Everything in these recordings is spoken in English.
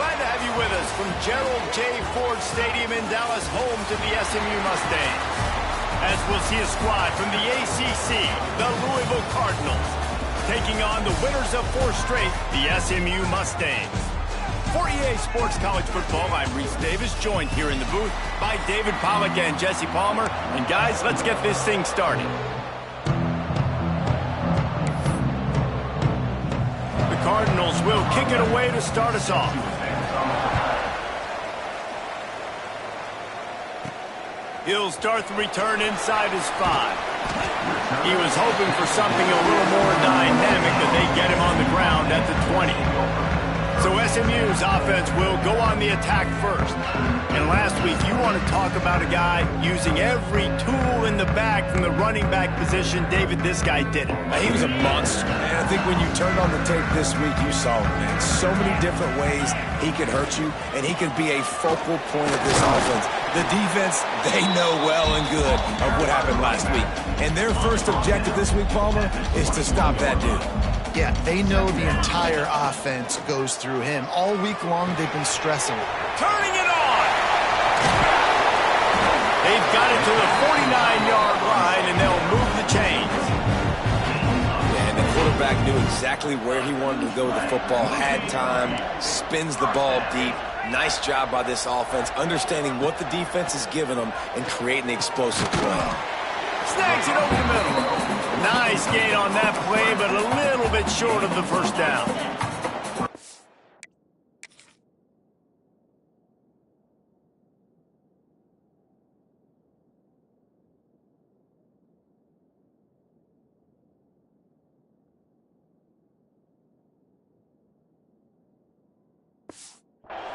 glad to have you with us from Gerald J. Ford Stadium in Dallas, home to the SMU Mustangs. As we'll see a squad from the ACC, the Louisville Cardinals, taking on the winners of 4 straight, the SMU Mustangs. For EA Sports College Football, I'm Reese Davis, joined here in the booth by David Pollack and Jesse Palmer. And guys, let's get this thing started. The Cardinals will kick it away to start us off. He'll start the return inside his 5. He was hoping for something a little more dynamic, but they get him on the ground at the 20. So SMU's offense will go on the attack first. And last week, you want to talk about a guy using every tool in the bag from the running back position. David, this guy did it. He was a monster, man. I think when you turned on the tape this week, you saw him, man. So many different ways he could hurt you, and he could be a focal point of this offense. The defense, they know well and good of what happened last week. And their first objective this week, Palmer, is to stop that dude. Yeah, they know the entire offense goes through him. All week long, they've been stressing it. Turning it on! They've got it to the 49-yard line, and they'll move the chains. And the quarterback knew exactly where he wanted to go with the football, had time, spins the ball deep. Nice job by this offense, understanding what the defense is giving them and creating the explosive play. Snags it over the middle. Nice gain on that play, but a little bit short of the first down.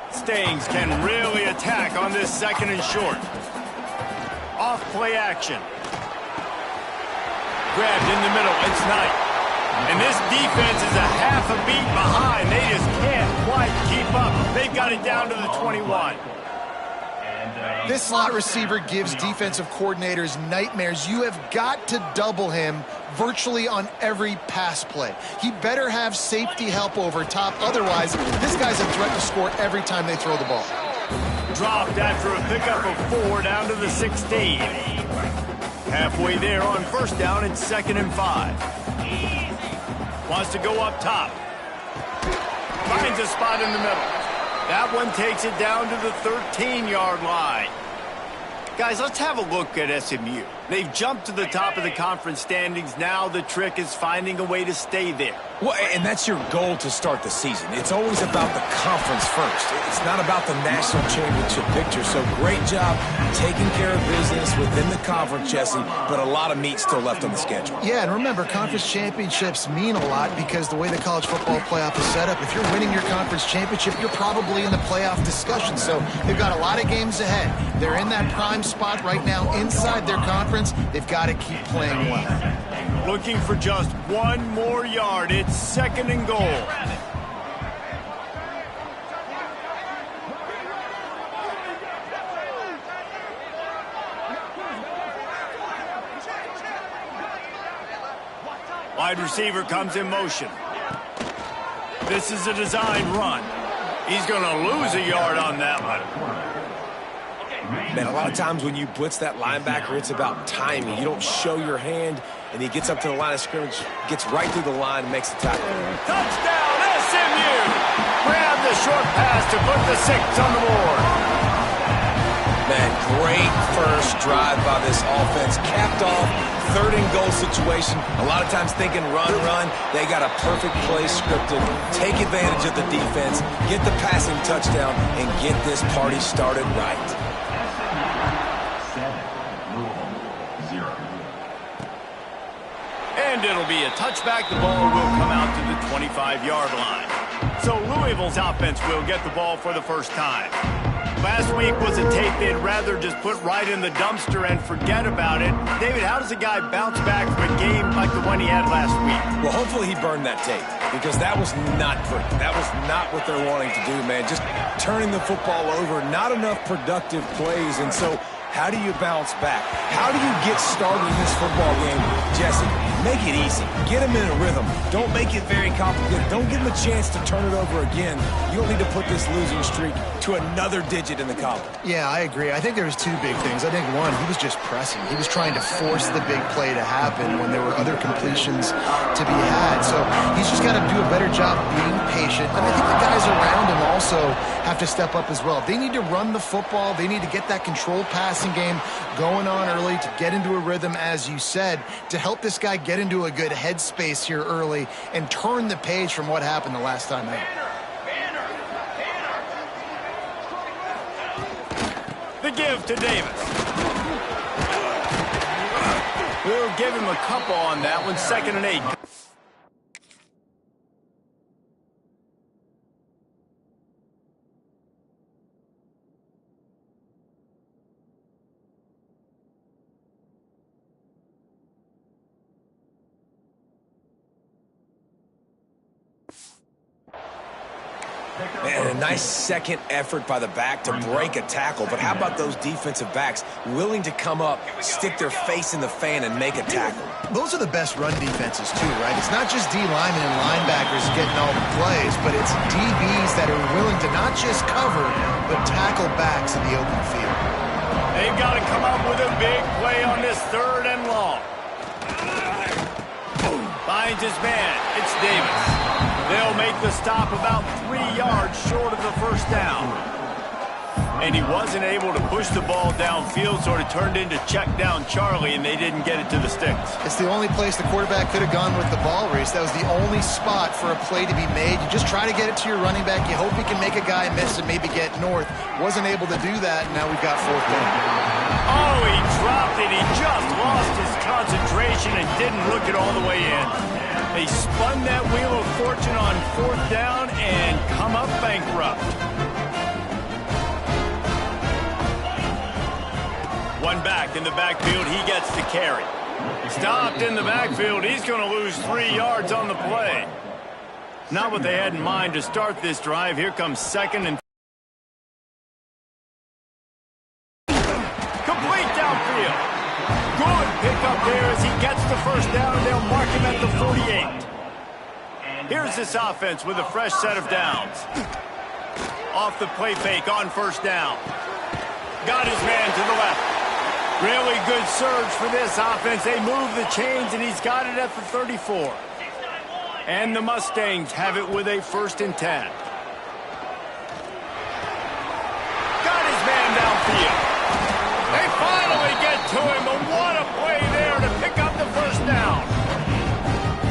Mustangs can really attack on this 2nd and short. Off play action. Grabbed in the middle, it's Knight. And this defense is a half a beat behind. They just can't quite keep up. They've got it down to the 21. This slot receiver gives defensive coordinators nightmares. You have got to double him virtually on every pass play. He better have safety help over top. Otherwise, this guy's a threat to score every time they throw the ball. Dropped after a pickup of 4 down to the 16. Halfway there on first down and 2nd and 5. Wants to go up top. Finds a spot in the middle. That one takes it down to the 13-yard line. Guys, let's have a look at SMU. They've jumped to the top of the conference standings. Now the trick is finding a way to stay there. Well, and that's your goal to start the season. It's always about the conference first. It's not about the national championship picture. So great job taking care of business within the conference, Jesse, but a lot of meat still left on the schedule. Yeah, and remember, conference championships mean a lot because the way the college football playoff is set up, if you're winning your conference championship, you're probably in the playoff discussion. So they've got a lot of games ahead. They're in that prime spot right now inside their conference. They've got to keep playing well. Looking for just 1 more yard. It's 2nd and goal. Wide receiver comes in motion. This is a design run. He's going to lose a yard on that one. Man, a lot of times when you blitz that linebacker, it's about timing. You don't show your hand, and he gets up to the line of scrimmage, gets right through the line, and makes the tackle. Touchdown, SMU! Grab the short pass to put the 6 on the board. Man, great first drive by this offense. Capped off, 3rd and goal situation. A lot of times thinking run. They got a perfect play scripted. Take advantage of the defense, get the passing touchdown, and get this party started right. And it'll be a touchback. The ball will come out to the 25-yard line. So Louisville's offense will get the ball for the first time. Last week was a tape they'd rather just put right in the dumpster and forget about it. David, how does a guy bounce back from a game like the one he had last week? Well, hopefully he burned that tape because that was not pretty. That was not what they're wanting to do, man. Just turning the football over, not enough productive plays. And so how do you bounce back? How do you get started in this football game, Jesse? Make it easy. Get him in a rhythm. Don't make it very complicated. Don't give him a chance to turn it over again. You don't need to put this losing streak to another digit in the column. Yeah, I agree. I think there was two big things. I think, one, he was just pressing. He was trying to force the big play to happen when there were other completions to be had. So he's just got to do a better job being patient. And I think the guys around him also have to step up as well. They need to run the football. They need to get that controlled passing game going on early to get into a rhythm, as you said, to help this guy get into a good headspace here early and turn the page from what happened the last time out. The give to Davis. We'll give him a couple on that one. 2nd and 8. Man, a nice second effort by the back to break a tackle. But how about those defensive backs willing to come up, stick their face in the fan, and make a tackle? Those are the best run defenses, too, right? It's not just D linemen and linebackers getting all the plays, but it's DBs that are willing to not just cover, but tackle backs in the open field. They've got to come up with a big play on this 3rd and long. Finds his man. It's Davis. They'll make the stop about 3 yards short of the first down. And he wasn't able to push the ball downfield, so it turned into check down Charlie, and they didn't get it to the sticks. It's the only place the quarterback could have gone with the ball, Reese. That was the only spot for a play to be made. You just try to get it to your running back. You hope he can make a guy miss and maybe get north. Wasn't able to do that, and now we've got 4th down. Oh, he dropped it. He just lost his concentration and didn't look it all the way in. They spun that wheel of fortune on 4th down and come up bankrupt. One back in the backfield. He gets the carry. Stopped in the backfield. He's going to lose 3 yards on the play. Not what they had in mind to start this drive. Here comes 2nd and complete downfield. Good pickup there as he gets the first down. They'll mark him at the 48. Here's this offense with a fresh set of downs. Off the play fake on 1st down. Got his man to the left. Really good surge for this offense. They move the chains, and he's got it at the 34. And the Mustangs have it with a 1st and 10. Got his man downfield. They finally get to him, but what a play there to pick up the first down.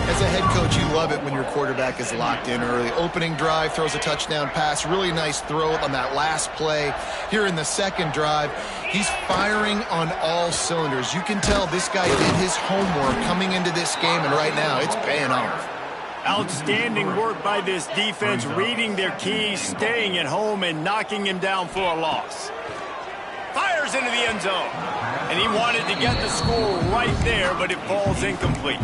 As a head coach, you love it when your quarterback is locked in early. Opening drive, throws a touchdown pass. Really nice throw on that last play. Here in the 2nd drive, he's firing on all cylinders. You can tell this guy did his homework coming into this game, and right now it's paying off. Outstanding work by this defense, reading their keys, staying at home, and knocking him down for a loss. Fires into the end zone. And he wanted to get the score right there, but it falls incomplete.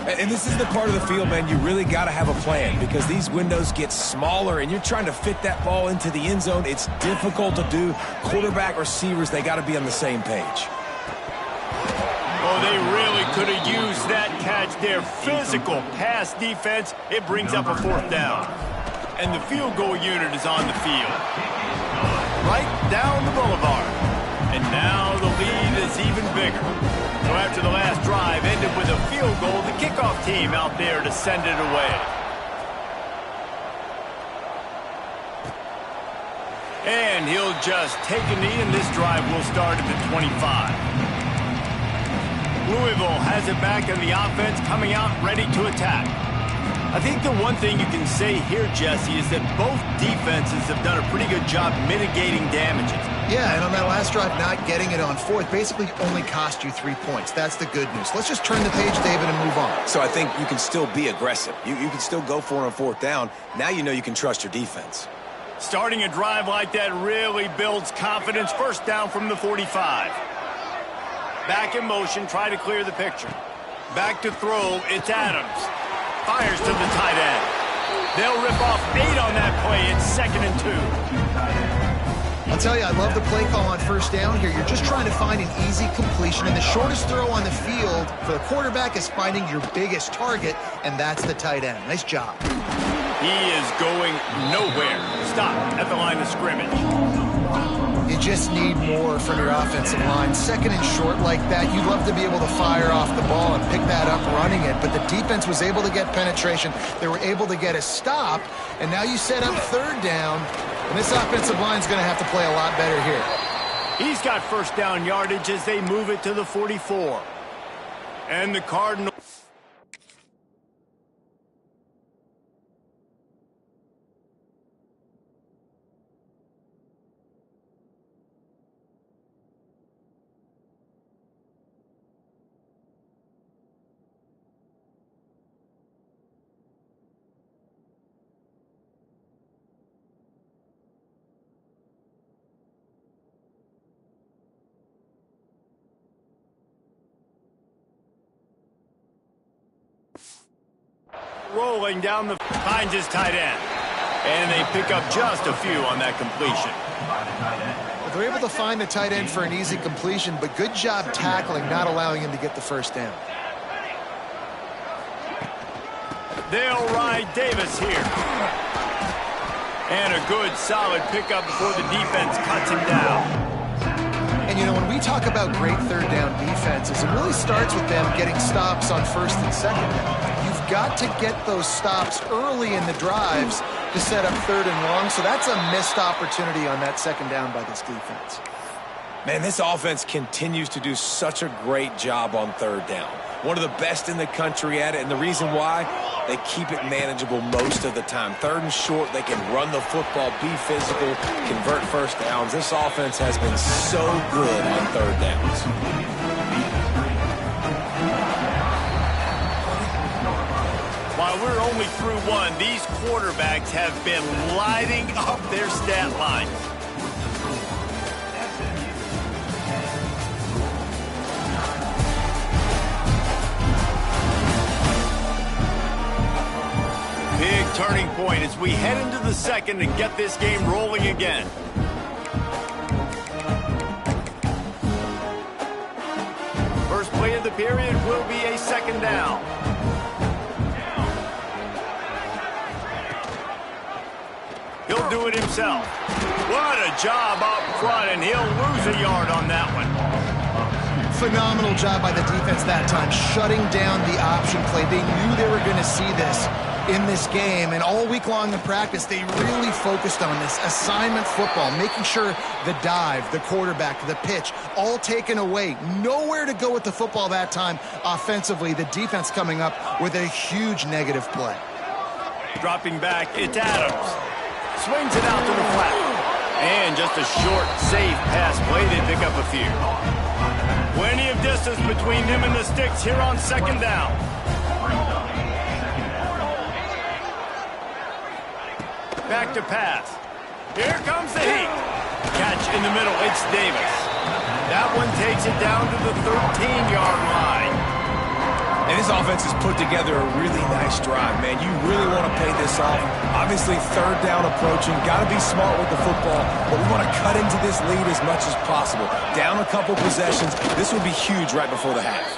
And this is the part of the field, man, you really got to have a plan because these windows get smaller and you're trying to fit that ball into the end zone. It's difficult to do. Quarterback, receivers, they got to be on the same page. Oh, they really could have used that catch there. Physical pass defense. It brings up a 4th down. And the field goal unit is on the field. Right down the boulevard. And now the lead is even bigger. So after the last drive ended with a field goal, the kickoff team out there to send it away. And he'll just take a knee, and this drive will start at the 25. Louisville has it back, and the offense coming out ready to attack. I think the one thing you can say here, Jesse, is that both defenses have done a pretty good job mitigating damages. Yeah, and on that last drive, not getting it on 4th basically only cost you 3 points. That's the good news. Let's just turn the page, David, and move on. So I think you can still be aggressive. You can still go for it on 4th down. Now you know you can trust your defense. Starting a drive like that really builds confidence. 1st down from the 45. Back in motion, try to clear the picture. Back to throw, it's Adams. Fires to the tight end. They'll rip off 8 on that play. It's 2nd and 2. I'll tell you, I love the play call on first down here. You're just trying to find an easy completion, and the shortest throw on the field for the quarterback is finding your biggest target, and that's the tight end. Nice job. He is going nowhere. Stop at the line of scrimmage. You just need more from your offensive line. Second and short like that, you'd love to be able to fire off the ball and pick that up running it, but the defense was able to get penetration. They were able to get a stop, and now you set up third down, and this offensive line is going to have to play a lot better here. He's got first down yardage as they move it to the 44. And the Cardinals. Rolling down the finds his tight end. And they pick up just a few on that completion. Well, they're able to find the tight end for an easy completion, but good job tackling, not allowing him to get the first down. They'll ride Davis here. And a good solid pickup before the defense cuts him down. And, you know, when we talk about great third down defenses, it really starts with them getting stops on first and second down. You've got to get those stops early in the drives to set up third and long, so that's a missed opportunity on that second down by this defense. Man, this offense continues to do such a great job on third down. One of the best in the country at it, and the reason why, they keep it manageable most of the time. Third and short, they can run the football, be physical, convert first downs. This offense has been so good on third downs. While we're only through one, these quarterbacks have been lighting up their stat line. Big turning point as we head into the second and get this game rolling again. First play of the period will be a second down. He'll do it himself. What a job up front, and he'll lose a yard on that one. Phenomenal job by the defense that time, shutting down the option play. They knew they were going to see this in this game, and all week long in practice, they really focused on this assignment football, making sure the dive, the quarterback, the pitch, all taken away. Nowhere to go with the football that time offensively. The defense coming up with a huge negative play. Dropping back, it's Adams. Swings it out to the flat. And just a short, safe pass play. They pick up a few. Plenty of distance between him and the sticks here on second down. Back to pass. Here comes the heat. Catch in the middle. It's Davis. That one takes it down to the 13-yard line. And this offense has put together a really nice drive, man. You really want to pay this off. Obviously, third down approaching. Got to be smart with the football, but we want to cut into this lead as much as possible. Down a couple possessions. This would be huge right before the half.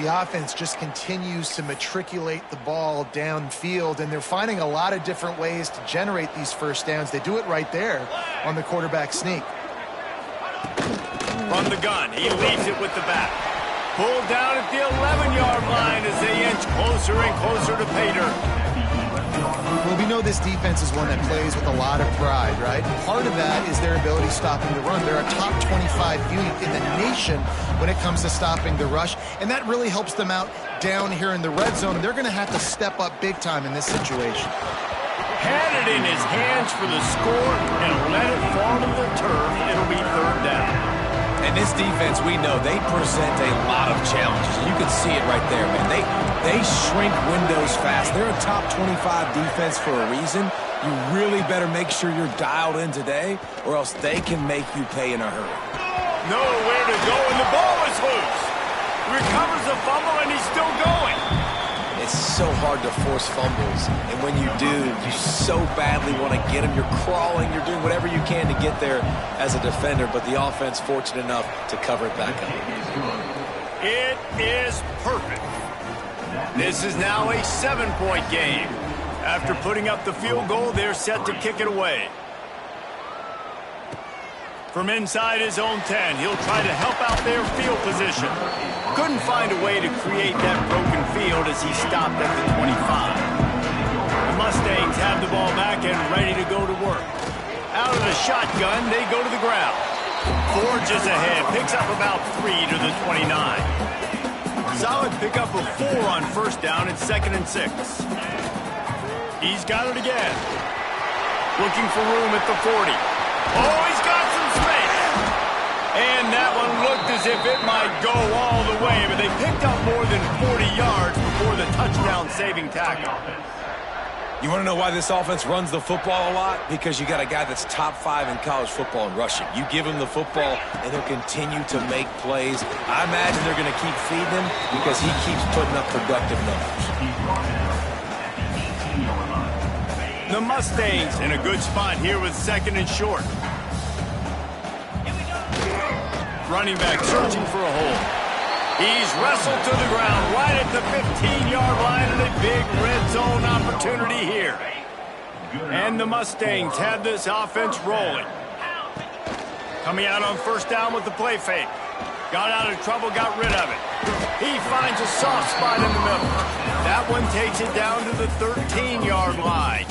The offense just continues to matriculate the ball downfield, and they're finding a lot of different ways to generate these first downs. They do it right there on the quarterback sneak. From the gun, he leaves it with the back. Pulled down at the 11-yard line as they inch closer and closer to pay dirt. Well, we know this defense is one that plays with a lot of pride, right? Part of that is their ability stopping the run. They're a top 25 unit in the nation when it comes to stopping the rush, and that really helps them out down here in the red zone, and they're going to have to step up big time in this situation. Had it in his hands for the score and let it fall to the turf. It'll be third down. And this defense, we know, they present a lot of challenges. You can see it right there, man. They shrink windows fast. They're a top 25 defense for a reason. You really better make sure you're dialed in today, or else they can make you pay in a hurry. Nowhere to go, and the ball is loose. Recovers the fumble, and he's still going. It's so hard to force fumbles. And when you do, you so badly want to get them. You're crawling. You're doing whatever you can to get there as a defender. But the offense fortunate enough to cover it back up. It is perfect. This is now a 7-point game. After putting up the field goal, they're set to kick it away. From inside his own 10, he'll try to help out their field position. Couldn't find a way to create that broken field as he stopped at the 25. The Mustangs have the ball back and ready to go to work. Out of the shotgun, they go to the ground. Forges ahead, picks up about 3 to the 29. Solid pickup of 4 on first down and 2nd and 6. He's got it again. Looking for room at the 40. Oh, he's got some space. And that one looked as if it might go all the way, but they picked up more than 40 yards before the touchdown-saving tackle. You want to know why this offense runs the football a lot? Because you got a guy that's top 5 in college football in rushing. You give him the football, and he'll continue to make plays. I imagine they're going to keep feeding him because he keeps putting up productive numbers. The Mustangs in a good spot here with 2nd and short. Running back searching for a hole. He's wrestled to the ground right at the 15-yard line and a big red zone opportunity here. And the Mustangs have this offense rolling. Coming out on first down with the play fake. Got out of trouble, got rid of it. He finds a soft spot in the middle. That one takes it down to the 13-yard line.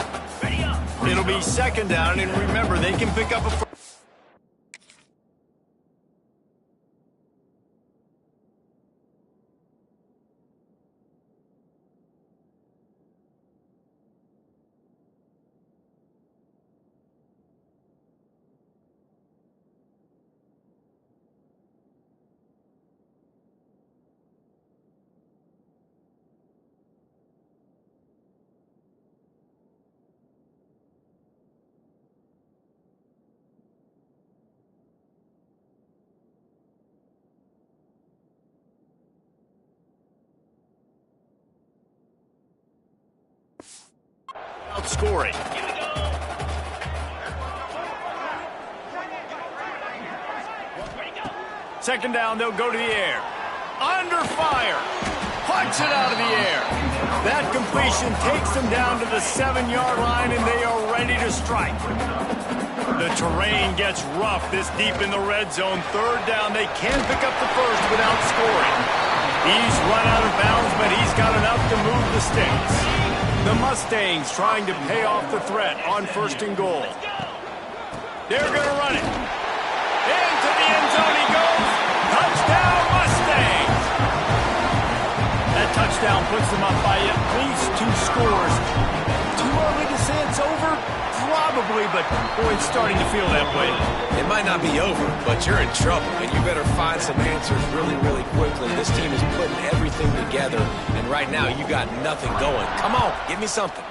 It'll be 2nd down, and remember, they can pick up a... Outscoring. Second down, they'll go to the air. Under fire. Punch it out of the air. That completion takes them down to the 7-yard line, and they are ready to strike. The terrain gets rough this deep in the red zone. 3rd down, they can pick up the first without scoring. He's run out of bounds, but he's got enough to move the sticks. The Mustangs trying to pay off the threat on 1st and goal. They're going to run it. Into the end zone he goes. Touchdown, Mustangs! That touchdown puts them up by at least 2 scores. Too early to say it's over? Probably, but boy, it's starting to feel that way. It might not be over, but you're in trouble, and you better find some answers really, really quickly. This team is putting everything together, and right now you got nothing going. Come on, give me something.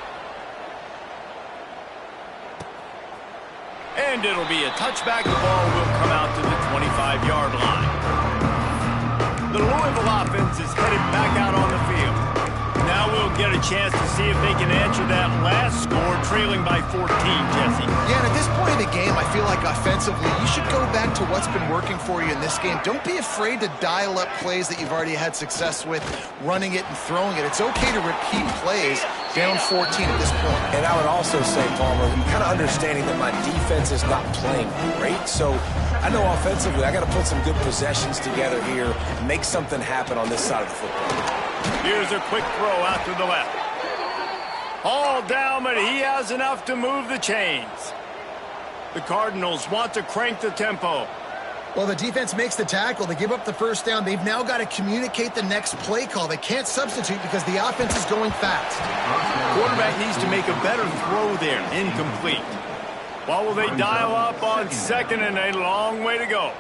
And it'll be a touchback. The ball will come out to the 25-yard line. The Louisville offense is headed back out on the field. Now we'll get a chance to see if they can answer that last score, trailing by 14, Jesse. Yeah, and at this point in the game, I feel like offensively, you should go back to what's been working for you in this game. Don't be afraid to dial up plays that you've already had success with, running it and throwing it. It's okay to repeat plays down 14 at this point. And I would also say, Palmer, kind of understanding that my defense is not playing great, so I know offensively I got to put some good possessions together here, make something happen on this side of the football. Here's a quick throw out to the left. All down, but he has enough to move the chains. The Cardinals want to crank the tempo. Well, the defense makes the tackle. They give up the first down. They've now got to communicate the next play call. They can't substitute because the offense is going fast. Quarterback needs to make a better throw there. Incomplete. What will they dial up on 2nd and a long way to go?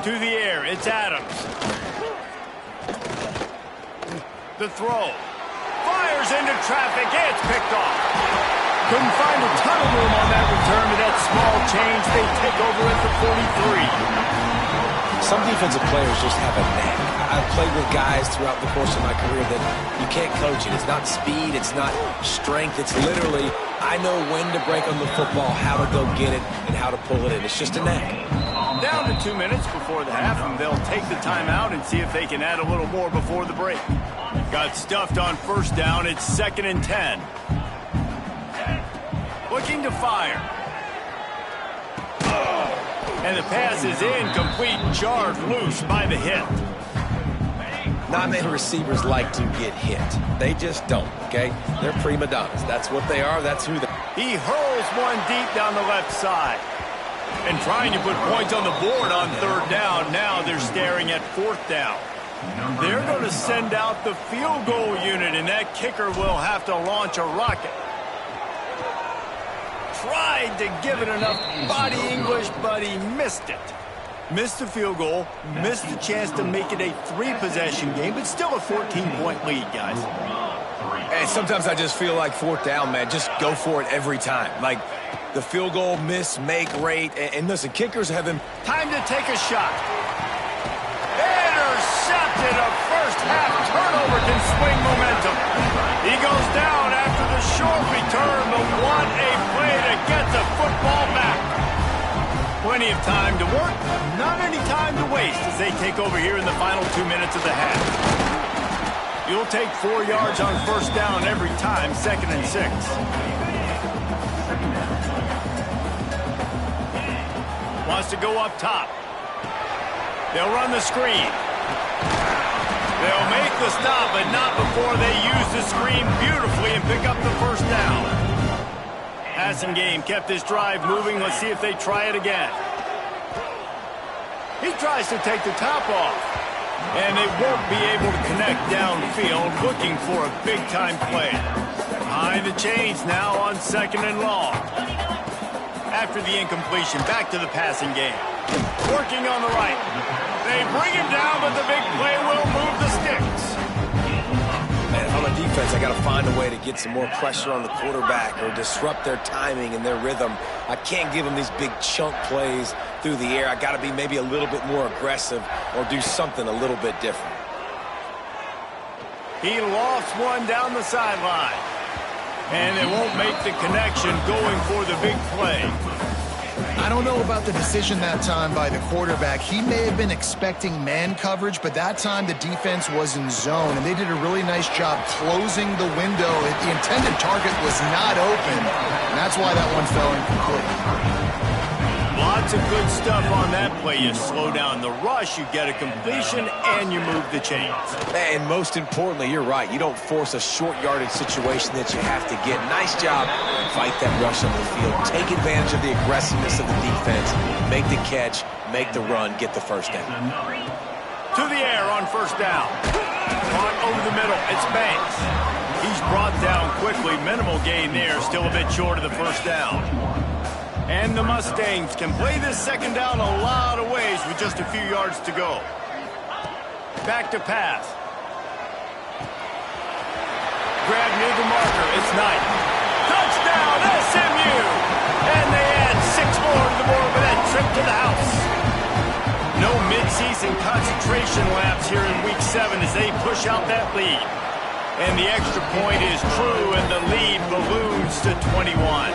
To the air, it's Adams. The throw. Fires into traffic, it's picked off. Couldn't find a ton of room on that return to that small change. They take over at the 43. Some defensive players just have a knack. I've played with guys throughout the course of my career that you can't coach it. It's not speed. It's not strength. It's literally, I know when to break on the football, how to go get it, and how to pull it in. It's just a knack. Down to 2 minutes before the half, and they'll take the timeout and see if they can add a little more before the break. Got stuffed on first down. It's 2nd and 10. Looking to fire. And the pass is incomplete, jarred loose by the hit. Not many receivers like to get hit. They just don't, okay? They're prima donnas. That's what they are. That's who they are. He hurls one deep down the left side. And trying to put points on the board on 3rd down. Now they're staring at 4th down. They're going to send out the field goal unit, and that kicker will have to launch a rocket. Tried to give it enough body English, but he missed it. Missed the field goal, missed the chance to make it a 3-possession game, but still a 14-point lead, guys. And sometimes I just feel like 4th down, man. Just go for it every time. Like the field goal, miss, make, rate. And listen, kickers have him. Time to take a shot. Intercepted. A first-half turnover can swing momentum. He goes down after the short return, but what a play to get the football back. Plenty of time to work, not any time to waste as they take over here in the final 2 minutes of the half. You'll take 4 yards on first down every time, 2nd and 6. Wants to go up top. They'll run the screen. They'll make the stop, but not before they use the screen beautifully and pick up the first down. Passing game kept this drive moving. Let's see if they try it again. He tries to take the top off. And they won't be able to connect downfield, looking for a big-time play. Behind the chains now on 2nd and long. After the incompletion, back to the passing game. Working on the right. They bring him down, but the big play will move the sticks. Man, on the defense, I got to find a way to get some more pressure on the quarterback or disrupt their timing and their rhythm. I can't give them these big chunk plays through the air. I got to be maybe a little bit more aggressive or do something a little bit different. He lofts one down the sideline. And they won't make the connection going for the big play. I don't know about the decision that time by the quarterback. He may have been expecting man coverage, but that time the defense was in zone, and they did a really nice job closing the window. The intended target was not open, and that's why that one fell incomplete. Lots of good stuff on that play. You slow down the rush, you get a completion, and you move the chains. And most importantly, you're right. You don't force a short yardage situation that you have to get. Nice job. Fight that rush on the field. Take advantage of the aggressiveness of the defense. Make the catch, make the run, get the first down. To the air on first down. Caught over the middle. It's Banks. He's brought down quickly. Minimal gain there. Still a bit short of the first down. And the Mustangs can play this second down a lot of ways with just a few yards to go. Back to pass. Grab near the marker. It's Knight. Touchdown, SMU! And they add 6 more to the board with that trip to the house. No midseason concentration laps here in Week 7 as they push out that lead. And the extra point is true, and the lead balloons to 21.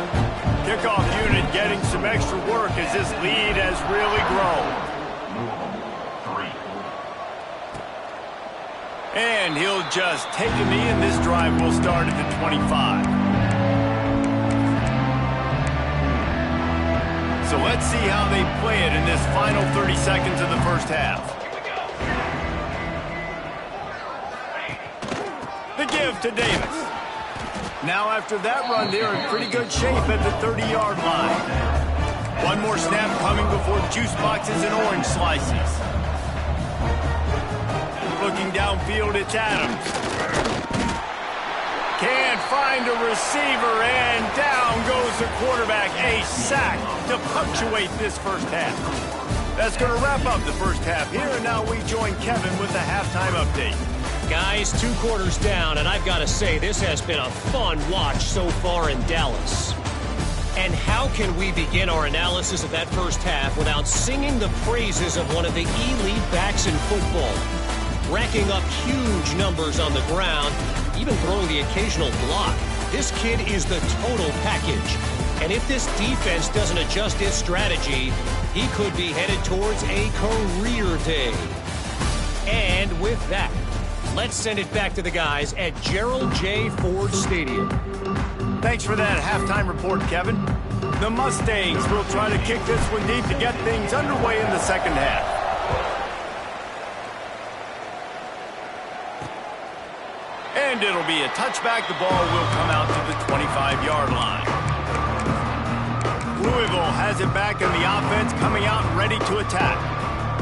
Kickoff unit getting some extra work as this lead has really grown. And he'll just take a knee, and this drive will start at the 25. So let's see how they play it in this final 30 seconds of the first half. The give to Davis. Now after that run, they're in pretty good shape at the 30-yard line. One more snap coming before juice boxes and orange slices. Looking downfield, it's Adams. Can't find a receiver, and down goes the quarterback. A sack to punctuate this first half. That's going to wrap up the first half here, and now we join Kevin with the halftime update. Guys, 2 quarters down, and I've got to say, this has been a fun watch so far in Dallas. And how can we begin our analysis of that first half without singing the praises of one of the elite backs in football? racking up huge numbers on the ground, even throwing the occasional block. This kid is the total package. And if this defense doesn't adjust its strategy, he could be headed towards a career day. And with that, let's send it back to the guys at Gerald J. Ford Stadium. Thanks for that halftime report, Kevin. The Mustangs will try to kick this one deep to get things underway in the second half. And it'll be a touchback. The ball will come out to the 25-yard line. Louisville has it back in the offense, coming out ready to attack.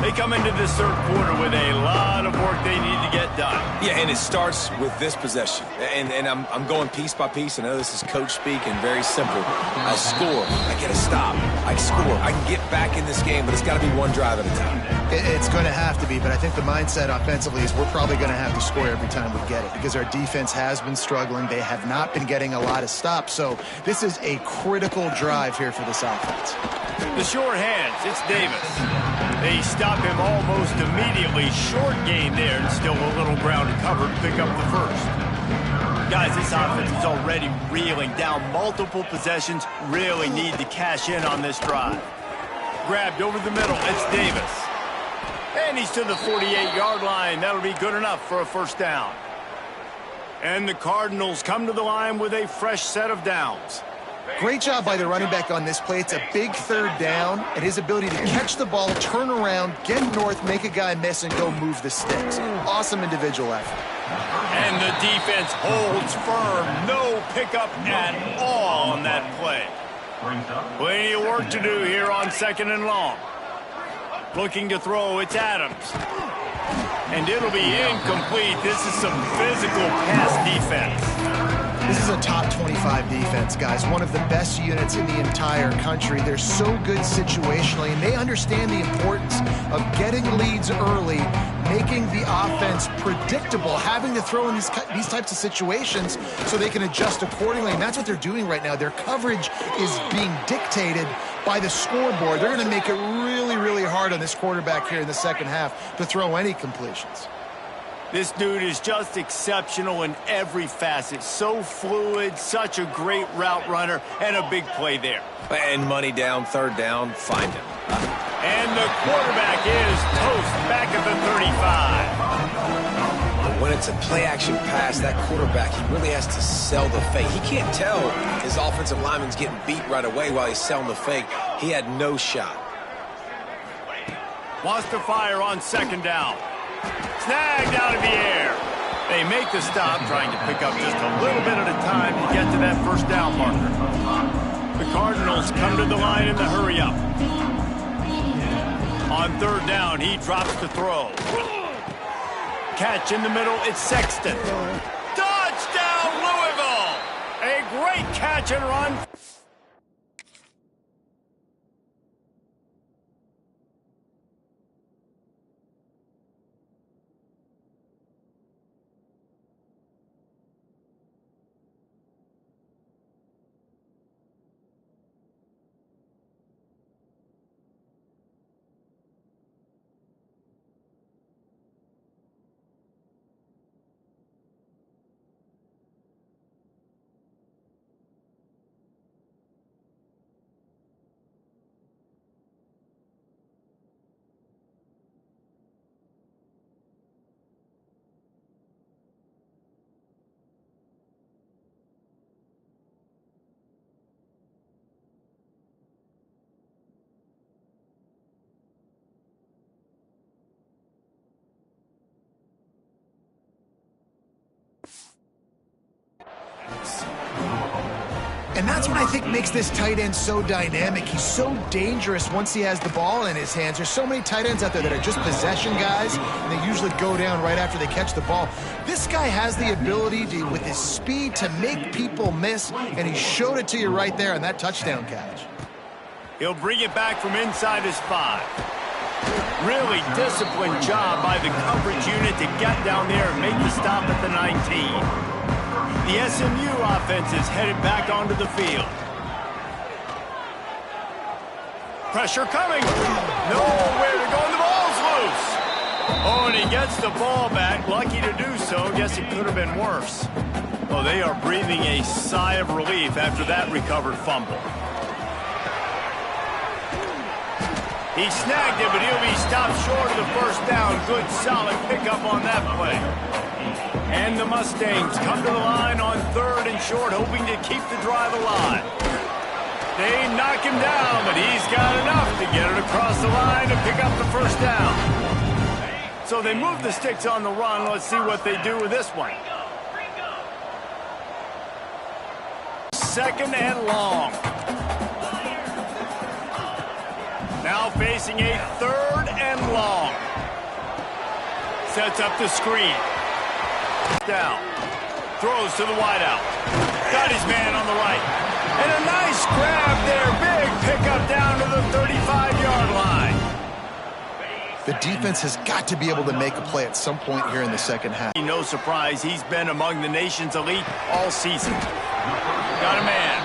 They come into this third quarter with a lot of work they need to get done. Yeah, and it starts with this possession. And I'm going piece by piece. I know this is coach speak and very simple. I score. I get a stop. I score. I can get back in this game, but it's got to be one drive at a time. It's going to have to be, but I think the mindset offensively is we're probably going to have to score every time we get it because our defense has been struggling. They have not been getting a lot of stops. So this is a critical drive here for this offense. The short hands, it's Davis. They stop him almost immediately. Short gain there and still a little ground to cover to pick up the first. Guys, this offense is already reeling down multiple possessions. Really need to cash in on this drive. Grabbed over the middle, it's Davis. And he's to the 48-yard line. That'll be good enough for a first down. And the Cardinals come to the line with a fresh set of downs. Great job by the running back on this play. It's a big third down, and his ability to catch the ball, turn around, get north, make a guy miss, and go move the sticks. Awesome individual effort. And the defense holds firm. No pickup at all on that play. Plenty of work to do here on second and long. Looking to throw, it's Adams. And it'll be incomplete. This is some physical pass defense. This is a top 25 defense, guys. One of the best units in the entire country. They're so good situationally, and they understand the importance of getting leads early, making the offense predictable, having to throw in these types of situations so they can adjust accordingly. And that's what they're doing right now. Their coverage is being dictated by the scoreboard. They're going to make it really, really hard on this quarterback here in the second half to throw any completions. This dude is just exceptional in every facet. So fluid, such a great route runner, and a big play there. And money down, third down, find him. And the quarterback is toast back at the 35. But when it's a play-action pass, that quarterback, he really has to sell the fake. He can't tell his offensive lineman's getting beat right away while he's selling the fake. He had no shot. Wants to fire on second down. Snagged out of the air. They make the stop, trying to pick up just a little bit at a time to get to that first down marker. The Cardinals come to the line in the hurry-up. On third down, he drops the throw. Catch in the middle, it's Sexton. Touchdown, Louisville! A great catch and run. And that's what I think makes this tight end so dynamic. He's so dangerous once he has the ball in his hands. There's so many tight ends out there that are just possession guys, and they usually go down right after they catch the ball. This guy has the ability to, with his speed, to make people miss, and he showed it to you right there on that touchdown catch. He'll bring it back from inside his 5. Really disciplined job by the coverage unit to get down there and make the stop at the 19. The SMU offense is headed back onto the field. Pressure coming. Nowhere to go, and the ball's loose. Oh, and he gets the ball back. Lucky to do so. Guess it could have been worse. Well, they are breathing a sigh of relief after that recovered fumble. He snagged it, but he'll be stopped short of the first down. Good, solid pickup on that play. And the Mustangs come to the line on 3rd and short, hoping to keep the drive alive. They knock him down, but he's got enough to get it across the line to pick up the first down. So they move the sticks on the run. Let's see what they do with this one. 2nd and long. Now facing a 3rd and long. Sets up the screen. Down. Throws to the wideout. Got his man on the right. And a nice grab there. Big pickup down to the 35-yard line. The defense has got to be able to make a play at some point here in the second half. No surprise, he's been among the nation's elite all season. Got a man.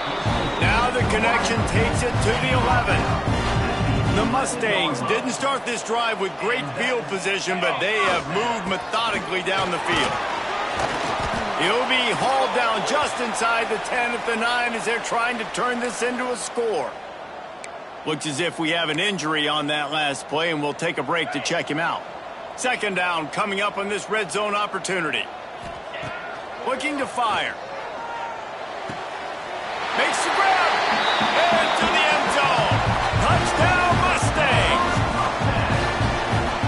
Now the connection takes it to the 11. The Mustangs didn't start this drive with great field position, but they have moved methodically down the field. He'll be hauled down just inside the 10 at the 9 as they're trying to turn this into a score. Looks as if we have an injury on that last play, and we'll take a break to check him out. 2nd down coming up on this red zone opportunity. Looking to fire. Makes the grab. Into the end zone. Touchdown, Mustangs.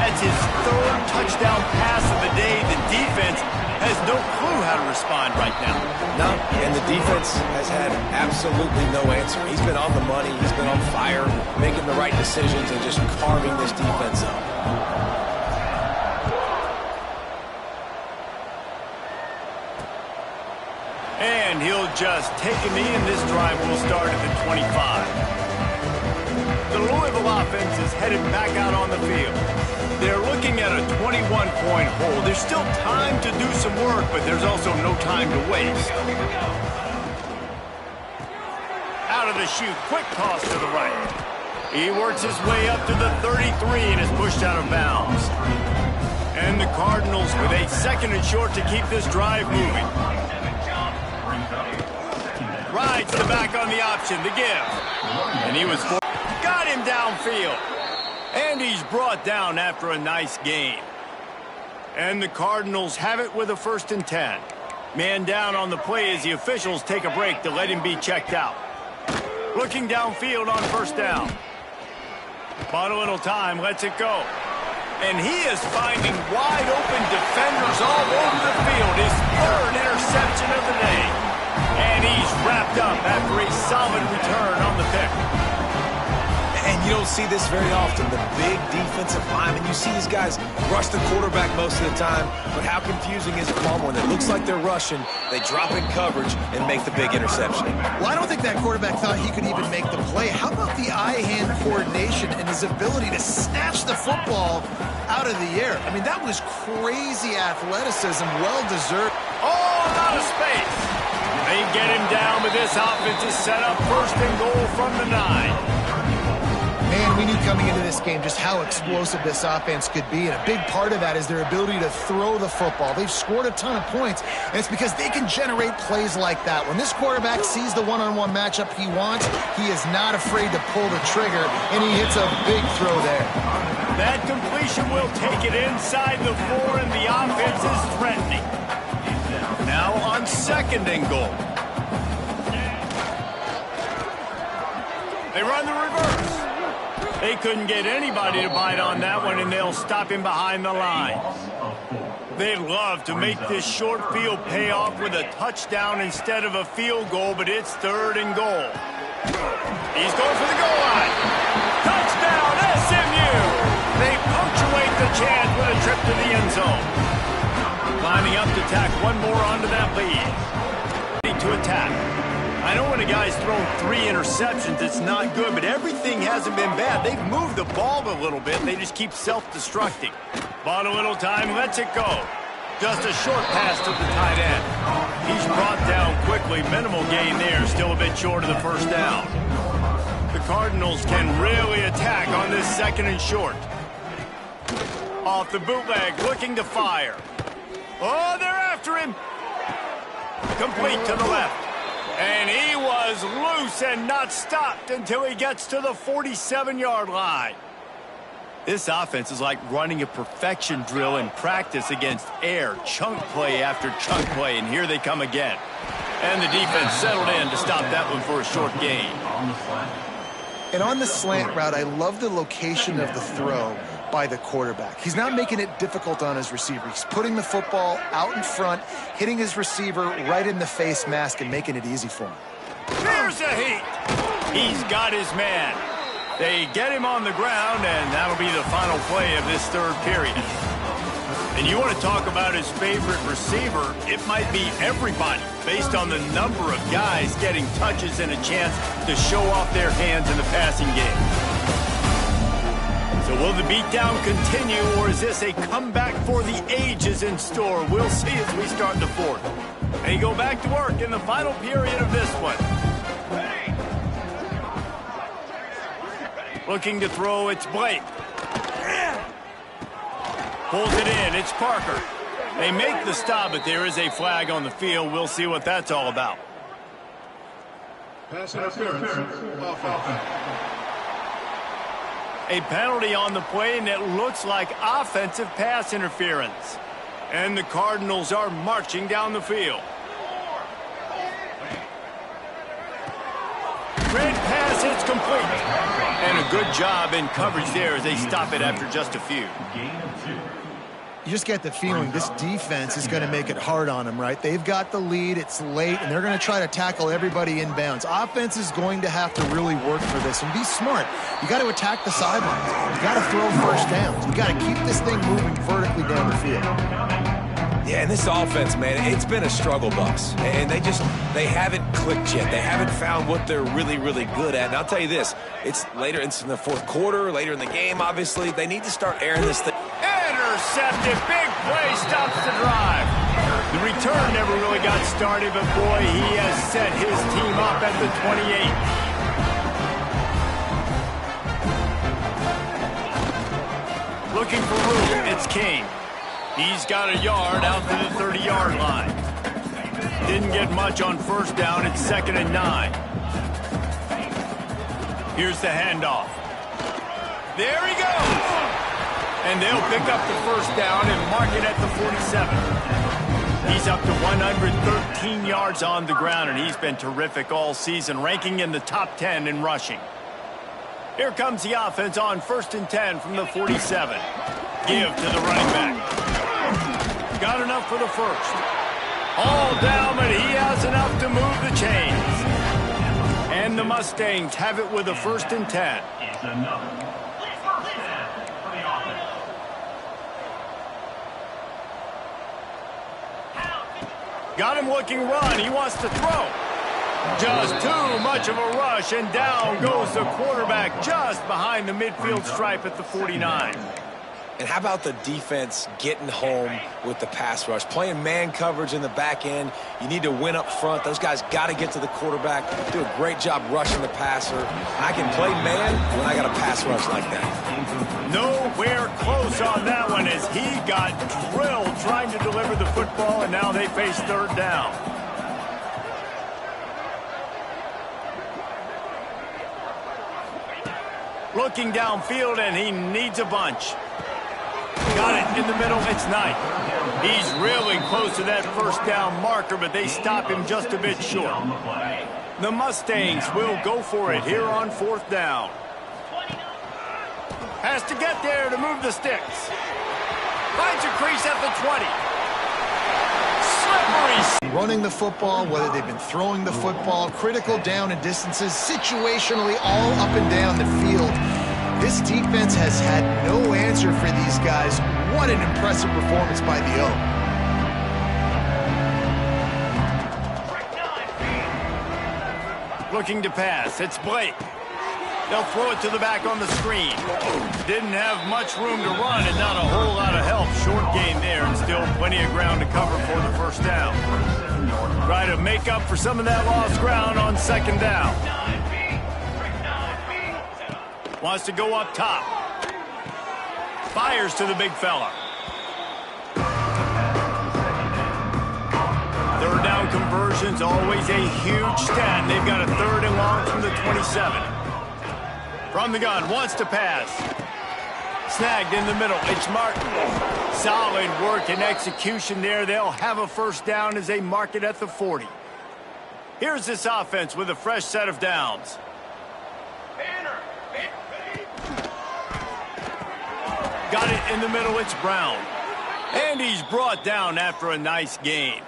That's his 3rd touchdown pass of the day. The defense has no clue how to respond right now. No, and the defense has had absolutely no answer. He's been on the money. He's been on fire, making the right decisions and just carving this defense up. And he'll just take a knee, and this drive will start at the 25. The Louisville offense is headed back out on the field. They're looking at a 21-point hole. There's still time to do some work, but there's also no time to waste. Out of the chute, quick toss to the right. He works his way up to the 33 and is pushed out of bounds. And the Cardinals with a 2nd and short to keep this drive moving. Rides the back on the option, the give. And he was got him downfield. And he's brought down after a nice gain. And the Cardinals have it with a 1st and 10. Man down on the play as the officials take a break to let him be checked out. Looking downfield on 1st down. Bought a little time, lets it go. And he is finding wide open defenders all over the field. His 3rd interception of the day. And he's wrapped up after a solid return on the pick. And you don't see this very often, the big defensive linemen. You see these guys rush the quarterback most of the time, but how confusing is it, Palmer, when it looks like they're rushing, they drop in coverage and make the big interception? Well, I don't think that quarterback thought he could even make the play. How about the eye-hand coordination and his ability to snatch the football out of the air? I mean, that was crazy athleticism, well-deserved. All out of space. They get him down, but this offense is set up 1st and goal from the 9. Man, we knew coming into this game just how explosive this offense could be, and a big part of that is their ability to throw the football. They've scored a ton of points, and it's because they can generate plays like that. When this quarterback sees the one-on-one matchup he wants, he is not afraid to pull the trigger, and he hits a big throw there. That completion will take it inside the 4, and the offense is threatening. Now on 2nd and goal. They run the reverse. They couldn't get anybody to bite on that one, and they'll stop him behind the line. They'd love to make this short field pay off with a touchdown instead of a field goal, but it's 3rd and goal. He's going for the goal line. Touchdown, SMU! They punctuate the chance with a trip to the end zone. Lining up to tack one more onto that lead. Ready to attack. I know when a guy's thrown 3 interceptions, it's not good, but everything hasn't been bad. They've moved the ball a little bit. They just keep self-destructing. Bought a little time, lets it go. Just a short pass to the tight end. He's brought down quickly. Minimal gain there, still a bit short of the 1st down. The Cardinals can really attack on this 2nd and short. Off the bootleg, looking to fire. Oh, they're after him. Complete to the left. And he was loose and not stopped until he gets to the 47-yard line. This offense is like running a perfection drill in practice against air, chunk play after chunk play, and here they come again. And the defense settled in to stop that one for a short gain. And on the slant route, I love the location of the throw by the quarterback. He's not making it difficult on his receiver. He's putting the football out in front, hitting his receiver right in the face mask and making it easy for him. There's a heat. He's got his man. They get him on the ground, and that'll be the final play of this third period. And you want to talk about his favorite receiver, it might be everybody, based on the number of guys getting touches and a chance to show off their hands in the passing game. So will the beatdown continue, or is this a comeback for the ages in store? We'll see as we start the fourth. And he go back to work in the final period of this one. Looking to throw, it's Blake. Pulls it in, it's Parker. They make the stop, but there is a flag on the field. We'll see what that's all about. Pass interference. Offense. A penalty on the play, and it looks like offensive pass interference. And the Cardinals are marching down the field. Red pass, it's complete. And a good job in coverage there as they stop it after just a few. You just get the feeling this defense is going to make it hard on them, right? They've got the lead, it's late, and they're going to try to tackle everybody inbounds. Offense is going to have to really work for this and be smart. You got to attack the sidelines. You got to throw first downs. You got to keep this thing moving vertically down the field. Yeah, and this offense, man, it's been a struggle bus. And they haven't clicked yet. They haven't found what they're really, really good at. And I'll tell you this, it's later in the fourth quarter, later in the game, obviously. They need to start airing this thing. Intercepted, big play, stops the drive. The return never really got started, but boy, he has set his team up at the 28. Looking for room, it's King. He's got a yard out to the 30-yard line. Didn't get much on first down. It's 2nd and 9. Here's the handoff. There he goes. And they'll pick up the first down and mark it at the 47. He's up to 113 yards on the ground, and he's been terrific all season, ranking in the top 10 in rushing. Here comes the offense on 1st and 10 from the 47. Give to the running back. Got enough for the first. All down, but he has enough to move the chains. And the Mustangs have it with a 1st and 10. Got him looking run. He wants to throw. Just too much of a rush, and down goes the quarterback just behind the midfield stripe at the 49. And how about the defense getting home with the pass rush? Playing man coverage in the back end. You need to win up front. Those guys got to get to the quarterback. Do a great job rushing the passer. I can play man when I got a pass rush like that. Nowhere close on that one as he got drilled trying to deliver the football, and now they face 3rd down. Looking downfield, and he needs a bunch. Got it in the middle. It's Knight. He's really close to that first down marker, but they stop him just a bit short. The Mustangs will go for it here on 4th down. Has to get there to move the sticks. Finds a crease at the 20. Slippery. Running the football, whether they've been throwing the football, critical down and distances, situationally all up and down the field. This defense has had no answer for these guys. What an impressive performance by the O. Looking to pass. It's Blake. They'll throw it to the back on the screen. Didn't have much room to run and not a whole lot of help. Short game there and still plenty of ground to cover for the first down. Try to make up for some of that lost ground on 2nd down. Wants to go up top. Fires to the big fella. Third down conversions, always a huge stat. They've got a 3rd and long from the 27. From the gun, wants to pass. Snagged in the middle, it's Martin. Solid work and execution there. They'll have a 1st down as they mark it at the 40. Here's this offense with a fresh set of downs. Got it in the middle, it's Brown. And he's brought down after a nice gain.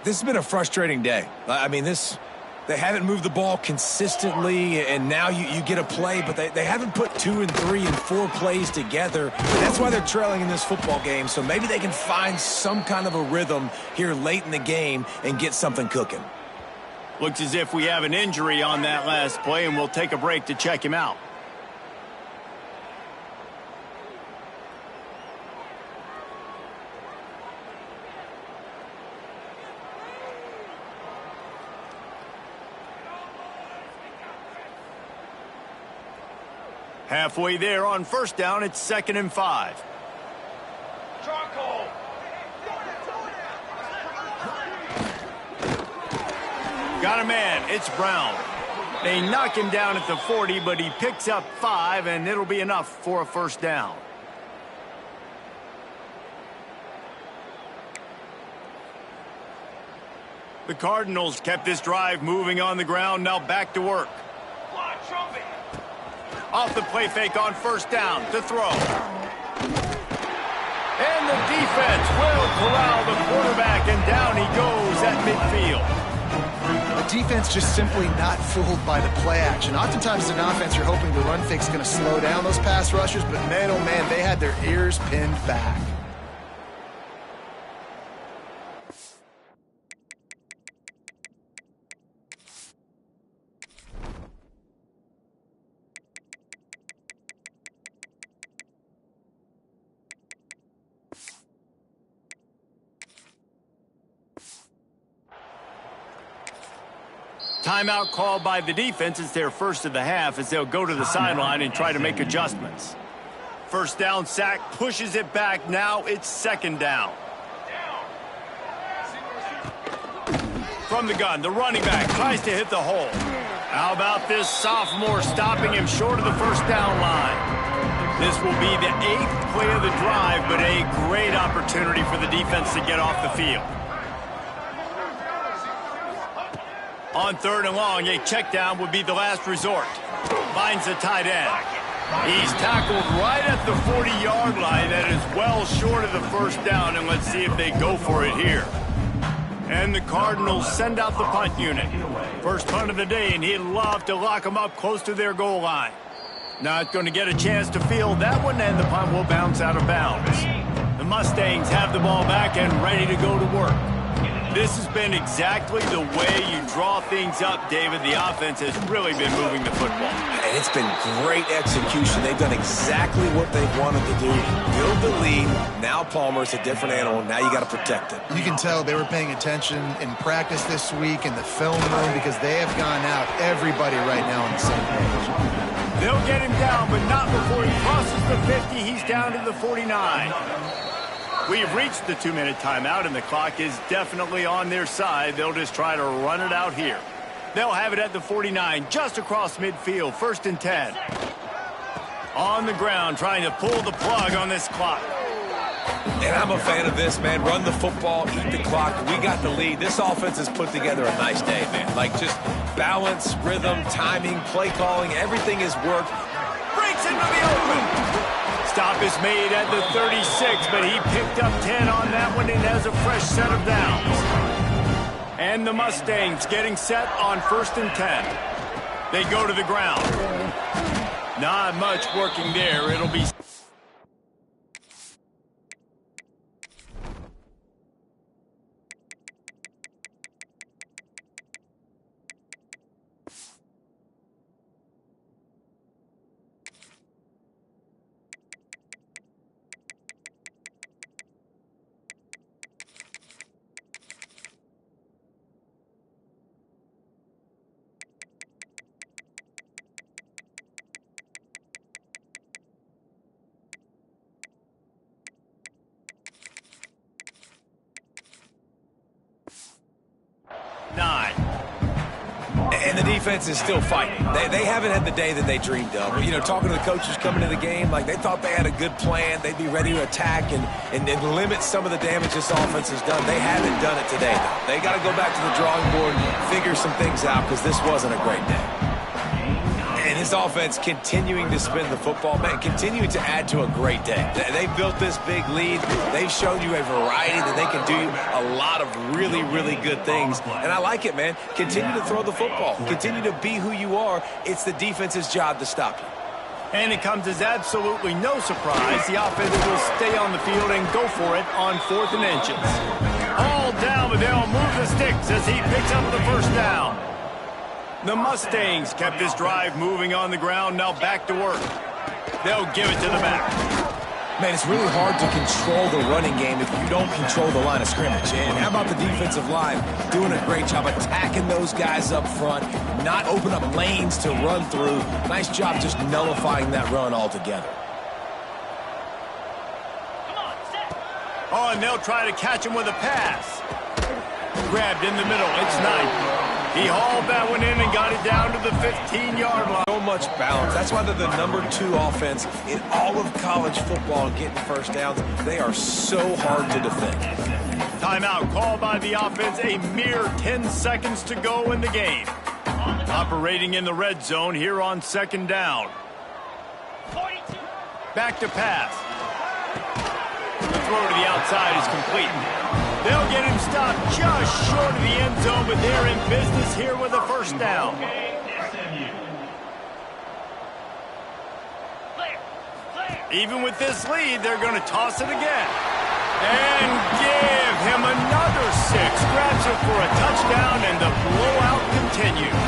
This has been a frustrating day. I mean, they haven't moved the ball consistently, and now you get a play, but they haven't put 2 and 3 and 4 plays together. That's why they're trailing in this football game, so maybe they can find some kind of a rhythm here late in the game and get something cooking. Looks as if we have an injury on that last play, and we'll take a break to check him out. Halfway there on 1st down, it's 2nd and 5. Got a man, it's Brown. They knock him down at the 40, but he picks up 5, and it'll be enough for a 1st down. The Cardinals kept this drive moving on the ground, now back to work. Off the play fake on 1st down to throw. And the defense will corral the quarterback, and down he goes at midfield. The defense just simply not fooled by the play action. Oftentimes, as an offense, you're hoping the run fake's going to slow down those pass rushers, but man, oh man, they had their ears pinned back. Timeout called by the defense. It's their 1st of the half as they'll go to the sideline and try to make adjustments. 1st down sack, pushes it back. Now it's 2nd down. From the gun, the running back tries to hit the hole. How about this sophomore stopping him short of the 1st down line? This will be the 8th play of the drive, but a great opportunity for the defense to get off the field. On 3rd and long, a check down would be the last resort. Finds the tight end. He's tackled right at the 40-yard line. That is well short of the 1st down, and let's see if they go for it here. And the Cardinals send out the punt unit. First punt of the day, and he'd love to lock them up close to their goal line. Not going to get a chance to field that one, and the punt will bounce out of bounds. The Mustangs have the ball back and ready to go to work. This has been exactly the way you draw things up, David. The offense has really been moving the football. And it's been great execution. They've done exactly what they've wanted to do. Build the lead. Now Palmer's a different animal. Now you got to protect it. You can tell they were paying attention in practice this week in the film room because they have gone out, everybody right now on the same page. They'll get him down, but not before he crosses the 50. He's down to the 49. We've reached the 2-minute timeout, and the clock is definitely on their side. They'll just try to run it out here. They'll have it at the 49, just across midfield, 1st and 10. On the ground, trying to pull the plug on this clock. And I'm a fan of this, man. Run the football, eat the clock. We got the lead. This offense has put together a nice day, man. Like, just balance, rhythm, timing, play calling, everything has worked. Breaks into the open. Stop is made at the 36, but he picked up 10 on that one and has a fresh set of downs. And the Mustangs getting set on 1st and 10. They go to the ground. Not much working there. It'll be... And the defense is still fighting. They haven't had the day that they dreamed of. You know, talking to the coaches coming to the game, like they thought they had a good plan. They'd be ready to attack and limit some of the damage this offense has done. They haven't done it today, though. They got to go back to the drawing board and figure some things out because this wasn't a great day. And this offense continuing to spin the football, man, continuing to add to a great day. They've built this big lead. They've shown you a variety that they can do a lot of really, really good things. And I like it, man. Continue to throw the football. Continue to be who you are. It's the defense's job to stop you. And it comes as absolutely no surprise. The offense will stay on the field and go for it on 4th and inches. All down, but they'll move the sticks as he picks up the first down. The Mustangs kept this drive moving on the ground, now back to work. They'll give it to the back. Man, it's really hard to control the running game if you don't control the line of scrimmage. And how about the defensive line doing a great job attacking those guys up front, not open up lanes to run through. Nice job just nullifying that run altogether. Oh, and they'll try to catch him with a pass. Grabbed in the middle. It's Knight. He hauled that one in and got it down to the 15-yard line. So much balance. That's why they're the #2 offense in all of college football getting first downs. They are so hard to defend. Timeout called by the offense. A mere 10 seconds to go in the game. Operating in the red zone here on 2nd down. Back to pass. The throw to the outside is complete. They'll get him stopped just short of the end zone, but they're in business here with a first down. Even with this lead, they're going to toss it again. And give him another 6. Grabs it for a touchdown, and the blowout continues.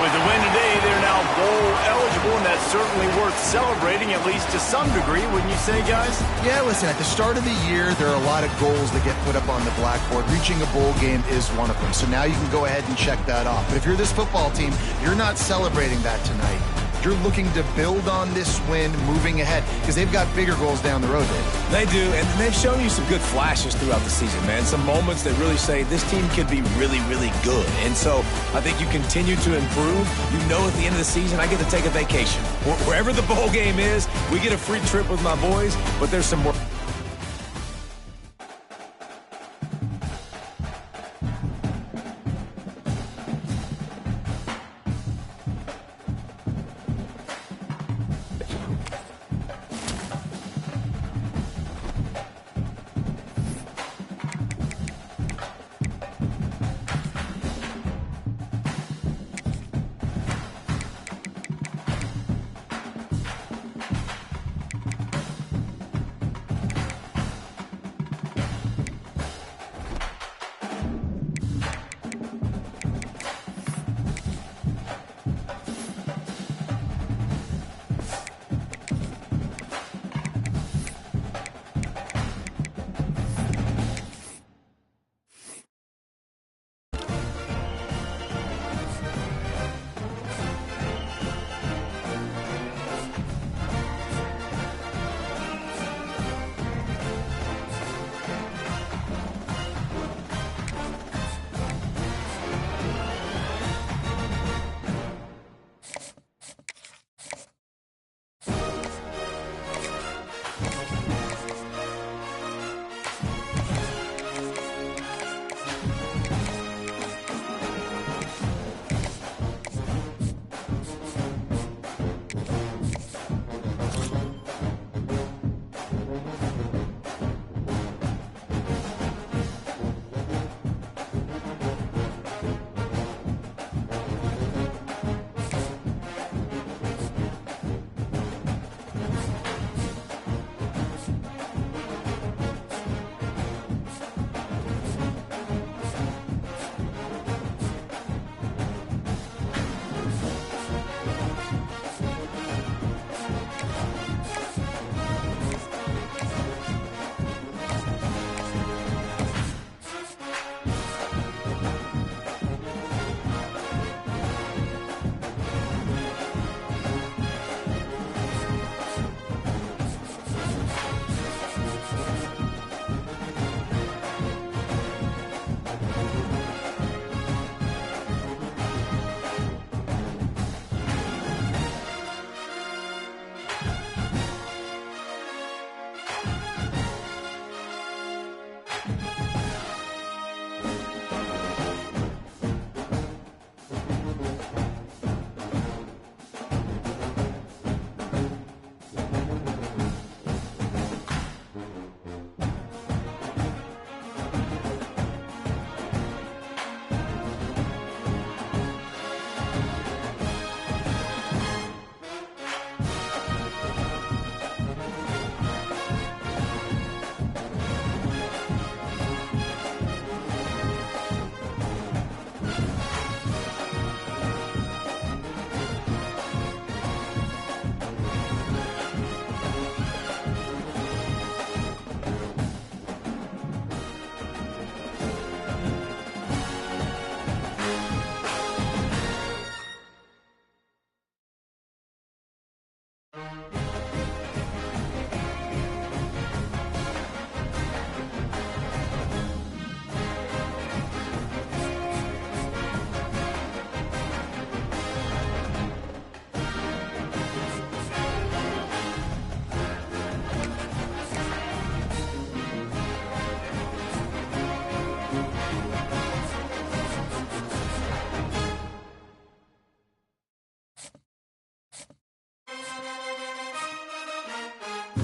With the win today, they're now bowl eligible, and that's certainly worth celebrating, at least to some degree, wouldn't you say, guys? Yeah, listen, at the start of the year, there are a lot of goals that get put up on the blackboard. Reaching a bowl game is one of them. So now you can go ahead and check that off. But if you're this football team, you're not celebrating that tonight. You're looking to build on this win moving ahead because they've got bigger goals down the road, Dave. They do, and they've shown you some good flashes throughout the season, man. Some moments that really say this team could be really, really good. And so I think you continue to improve. You know at the end of the season, I get to take a vacation. Wherever the bowl game is, we get a free trip with my boys, but there's some more.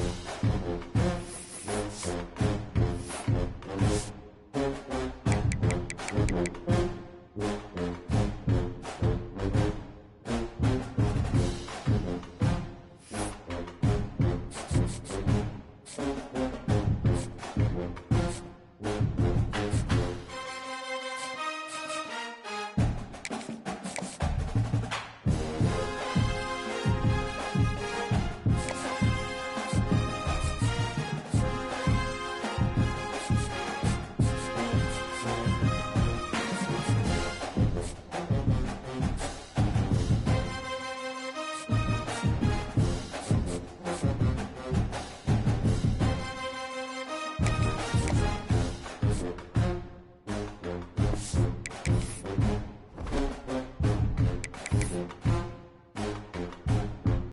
it.